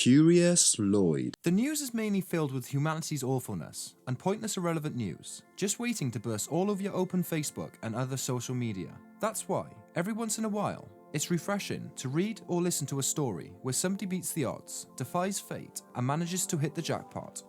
Curious Lloyd. The news is mainly filled with humanity's awfulness and pointless irrelevant news, just waiting to burst all over your open Facebook and other social media. That's why, every once in a while, it's refreshing to read or listen to a story where somebody beats the odds, defies fate, and manages to hit the jackpot.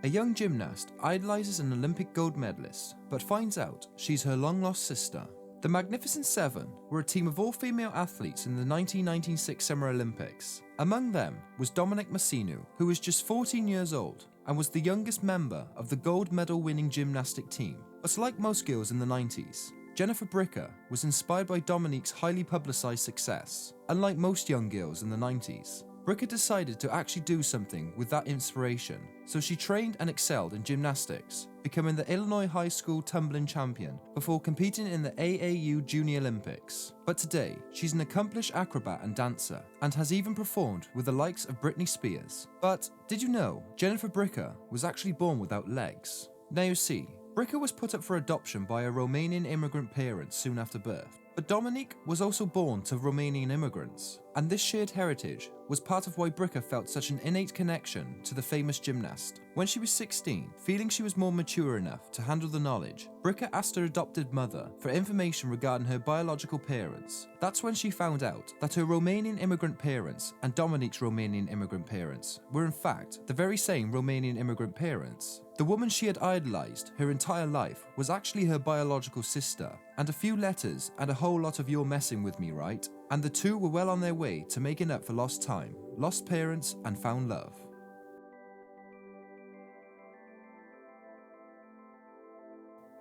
A young gymnast idolizes an Olympic gold medalist, but finds out she's her long-lost sister. The Magnificent Seven were a team of all-female athletes in the 1996 Summer Olympics. Among them was Dominic Massinu, who was just 14 years old and was the youngest member of the gold medal-winning gymnastic team. But like most girls in the 90s, Jennifer Bricker was inspired by Dominique's highly publicized success. Unlike most young girls in the 90s, Bricker decided to actually do something with that inspiration, so she trained and excelled in gymnastics, becoming the Illinois High School tumbling champion before competing in the AAU Junior Olympics. But today, she's an accomplished acrobat and dancer, and has even performed with the likes of Britney Spears. But did you know Jennifer Bricker was actually born without legs? Now you see, Bricker was put up for adoption by her Romanian immigrant parents soon after birth. But Dominique was also born to Romanian immigrants, and this shared heritage was part of why Bricker felt such an innate connection to the famous gymnast. When she was 16, feeling she was more mature enough to handle the knowledge, Bricker asked her adopted mother for information regarding her biological parents. That's when she found out that her Romanian immigrant parents and Dominique's Romanian immigrant parents were in fact the very same Romanian immigrant parents. The woman she had idolized her entire life was actually her biological sister, and a few letters and a whole lot of "you're messing with me, right?" And the two were well on their way to making up for lost time, lost parents, and found love.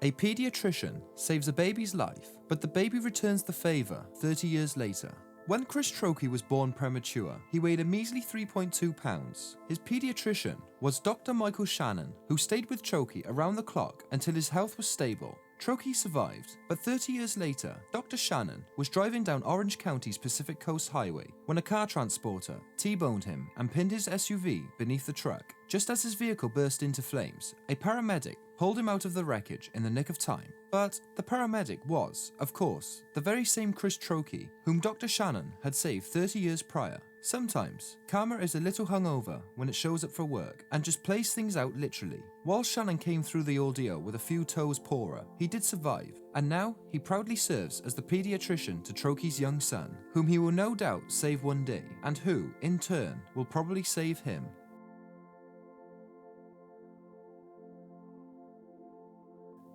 A pediatrician saves a baby's life, but the baby returns the favor 30 years later. When Chris Trokey was born premature, he weighed a measly 3.2 pounds. His pediatrician was Dr. Michael Shannon, who stayed with Trokey around the clock until his health was stable. Trokey survived, but 30 years later, Dr. Shannon was driving down Orange County's Pacific Coast Highway when a car transporter T-boned him and pinned his SUV beneath the truck. Just as his vehicle burst into flames, a paramedic pulled him out of the wreckage in the nick of time. But the paramedic was, of course, the very same Chris Trokey whom Dr. Shannon had saved 30 years prior. Sometimes, karma is a little hungover when it shows up for work and just plays things out literally. While Shannon came through the ordeal with a few toes poorer, he did survive, and now he proudly serves as the pediatrician to Trokey's young son, whom he will no doubt save one day, and who, in turn, will probably save him.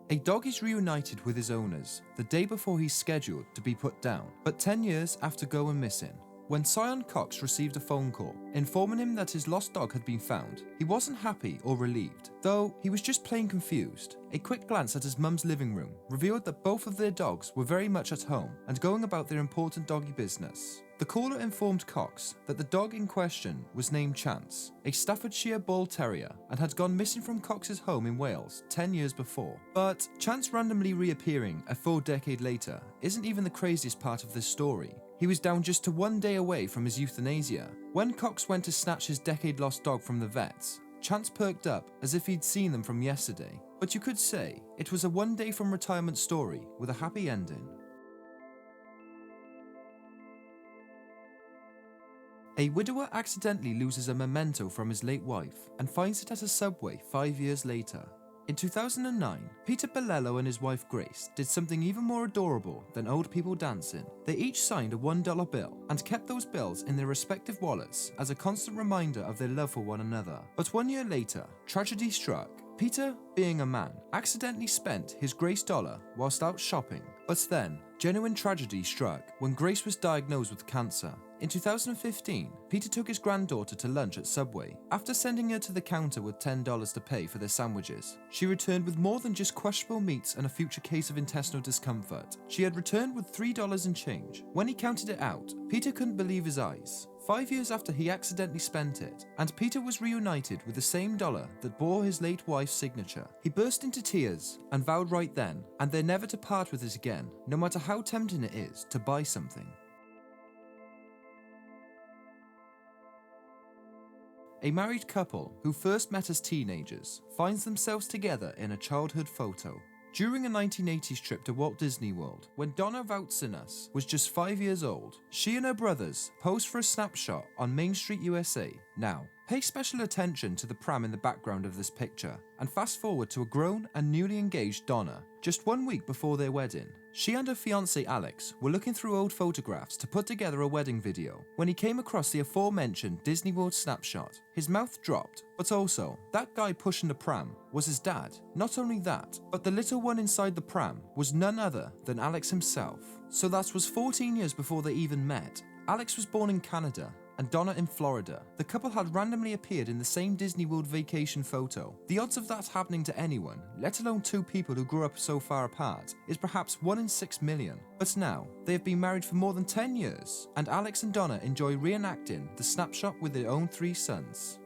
A dog is reunited with his owners the day before he's scheduled to be put down, but 10 years after going missing. When Sion Cox received a phone call informing him that his lost dog had been found, he wasn't happy or relieved, though he was just plain confused. A quick glance at his mum's living room revealed that both of their dogs were very much at home and going about their important doggy business. The caller informed Cox that the dog in question was named Chance, a Staffordshire Bull Terrier, and had gone missing from Cox's home in Wales 10 years before. But Chance randomly reappearing a full decade later isn't even the craziest part of this story. He was down just to 1 day away from his euthanasia. When Cox went to snatch his decade-lost dog from the vets, Chance perked up as if he'd seen them from yesterday. But you could say it was a 1 day from retirement story with a happy ending. A widower accidentally loses a memento from his late wife and finds it at a subway 5 years later. In 2009, Peter Bellello and his wife Grace did something even more adorable than old people dancing. They each signed a $1 bill and kept those bills in their respective wallets as a constant reminder of their love for one another. But 1 year later, tragedy struck. Peter, being a man, accidentally spent his Grace dollar whilst out shopping. But then, genuine tragedy struck when Grace was diagnosed with cancer. In 2015, Peter took his granddaughter to lunch at Subway. After sending her to the counter with $10 to pay for their sandwiches, she returned with more than just questionable meats and a future case of intestinal discomfort. She had returned with $3 and change. When he counted it out, Peter couldn't believe his eyes. 5 years after he accidentally spent it, and Peter was reunited with the same dollar that bore his late wife's signature. He burst into tears and vowed right then and there never to part with it again, no matter how tempting it is to buy something. A married couple who first met as teenagers finds themselves together in a childhood photo. During a 1980s trip to Walt Disney World, when Donna Voutsinas was just 5 years old, she and her brothers posed for a snapshot on Main Street, USA. Now, pay special attention to the pram in the background of this picture, and fast forward to a grown and newly engaged Donna, just 1 week before their wedding. She and her fiancé Alex were looking through old photographs to put together a wedding video when he came across the aforementioned Disney World snapshot. His mouth dropped, but also, that guy pushing the pram was his dad. Not only that, but the little one inside the pram was none other than Alex himself. So that was 14 years before they even met. Alex was born in Canada and Donna in Florida. The couple had randomly appeared in the same Disney World vacation photo. The odds of that happening to anyone, let alone two people who grew up so far apart, is perhaps 1 in 6 million. But now, they have been married for more than 10 years, and Alex and Donna enjoy reenacting the snapshot with their own 3 sons.